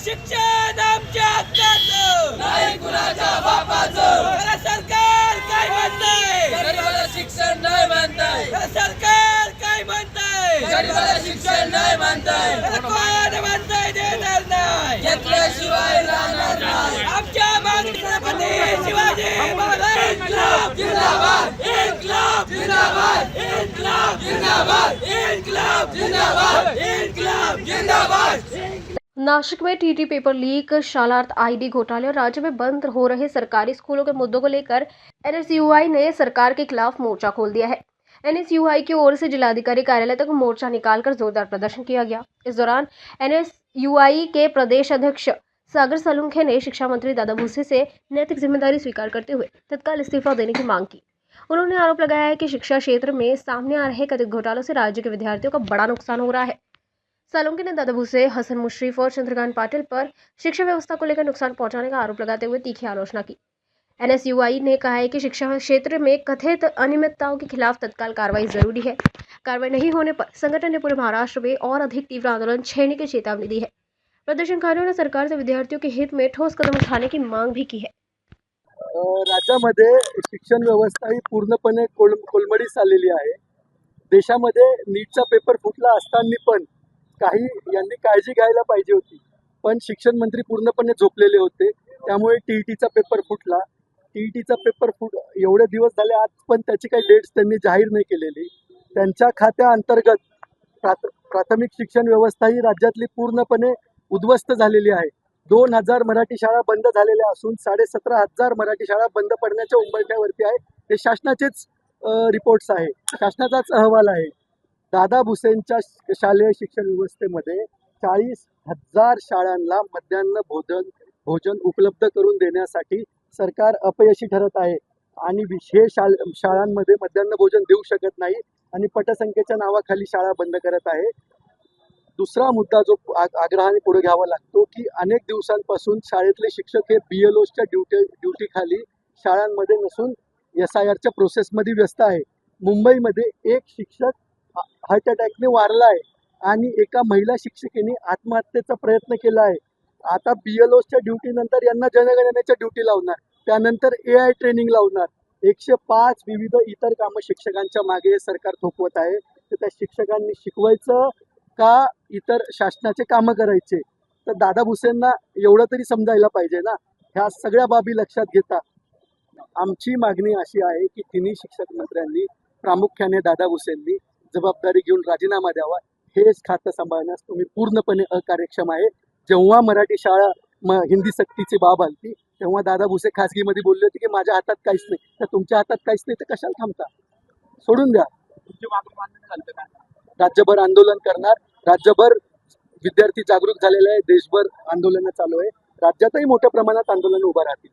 शिक्षण आमच्या हक्काचं, नाही कुणाच्या बापाचं. खरं सरकार काय म्हणतंय? गरीबाला शिक्षण नाही म्हणताय, खरं सरकार काय म्हणतंय? गरीबाला शिक्षण नाही म्हणताय. खरं कोण म्हणतंय देणार नाही? घेतल्याशिवाय राहणार नाही. आमच्या मागणी छत्रपती शिवाजी महाराज इन्क्लाब जिंदाबाद, इन्क्लाब जिंदाबाद, इन्क्लाब जिंदाबाद, इन्क्लाब जिंदाबाद, इन्क्लाब जिंदाबाद. नासिक में TT paper leak, Shalarth ID घोटाले और राज्य में बंद हो रहे सरकारी स्कूलों के मुद्दों को लेकर एनएसयूआई ने सरकार के खिलाफ मोर्चा खोल दिया है। एनएसयूआई की ओर से जिलाधिकारी कार्यालय तक मोर्चा निकालकर जोरदार प्रदर्शन किया गया। इस दौरान एनएसयूआई के प्रदेश अध्यक्ष सागर सलूंखे ने शिक्षा मंत्री दादा भूसे से नैतिक जिम्मेदारी स्वीकार करते हुए तत्काल इस्तीफा देने की मांग की। उन्होंने आरोप लगाया है कि शिक्षा क्षेत्र में सामने आ रहे कथित घोटालों से राज्य के विद्यार्थियों का बड़ा नुकसान हो रहा है। सालुंके ने दादा भूसे, हसन मुश्रीफ और चंद्रकांत पाटिल पर शिक्षा व्यवस्था को लेकर नुकसान पहुंचाने का आरोप लगाते हुए तीखी आलोचना की। एनएसयूआई ने कहा है कि शिक्षा क्षेत्र में कथित अनियमितताओं के खिलाफ तत्काल कार्रवाई जरूरी है। कार्रवाई नहीं होने पर संगठन ने पूरे महाराष्ट्र में और अधिक तीव्र आंदोलन छेड़ने की चेतावनी दी है। प्रदर्शनकारियों ने सरकार से विद्यार्थियों के हित में ठोस कदम उठाने की मांग भी की है। राज्यामध्ये शिक्षण व्यवस्था ही पूर्णपणे कोलमडीस आलेली आहे। देशामध्ये नीटचा पेपर फुटला असताना पण काही यांनी काळजी घ्यायला पाहिजे होती, पण शिक्षण मंत्री पूर्णपणे झोपलेले होते। त्यामुळे टीईटीचा पेपर फुटला। टीईटीचा पेपर एवढे दिवस झाले, आज पण त्याची काही डेट्स त्यांनी जाहीर नाही केलेली। त्यांच्या खात्या अंतर्गत प्राथमिक शिक्षण व्यवस्था ही राज्यातली पूर्णपणे उद्ध्वस्त झालेली आहे। 2000 मराठी शाळा बंद झालेल्या असून 17,500 मराठी शाळा बंद पडण्याच्या उंबरठ्यावरती आहे। हे शासनाचेच रिपोर्ट्स आहे, शासनाचाच अहवाल आहे। दादा भुसेंच्या शालेय शिक्षण व्यवस्थेमध्ये 40,000 शाळांना मध्यान्ह भोजन उपलब्ध करून देण्यासाठी सरकार अपयशी ठरत आहे आणि हे शाळांमध्ये मध्यान्ह भोजन देऊ शकत नाही आणि पटसंख्येच्या नावाखाली शाळा बंद करत आहे। दुसरा मुद्दा जो आग्रहाने पुढे घ्यावा लागतो की अनेक दिवसांपासून शाळेतले शिक्षक हे BLOच्या ड्युटी खाली शाळांमध्ये नसून SIRच्या प्रोसेसमध्ये व्यस्त आहे। मुंबईमध्ये एक शिक्षक हार्ट अटॅकने वारला आहे आणि एका महिला शिक्षिकेने आत्महत्येचा प्रयत्न केला आहे। आता BLOच्या ड्युटी नंतर यांना जनगणनेच्या ड्युटी लावणार, त्यानंतर AI ट्रेनिंग लावणार, 105 विविध इतर कामं शिक्षकांच्या मागे सरकार थोपवत आहे। तर त्या शिक्षकांनी शिकवायचं का इतर शासनाचे कामं करायचे? तर दादा भुसेंना एवढं तरी समजायला पाहिजे ना। ह्या सगळ्या बाबी लक्षात घेता आमची मागणी अशी आहे की तिन्ही शिक्षक मंत्र्यांनी प्रामुख्याने दादा भुसेंनी जबाबदारी घेऊन राजीनामा द्यावा। हेच खातं सांभाळण्यास तुम्ही पूर्णपणे अकार्यक्षम आहे। जेव्हा मराठी शाळा हिंदी सक्तीची बाब आली तेव्हा दादा भुसे खासगीमध्ये बोलले होते की माझ्या हातात काहीच नाही। तर तुमच्या हातात काहीच नाही तर कशाला थांबता? सोडून द्या। राज्यभर आंदोलन करणार, राज्यभर विद्यार्थी जागरूक झालेले आहे, देशभर आंदोलन चालू आहे, राज्यातही मोठ्या प्रमाणात आंदोलन उभा राहतील।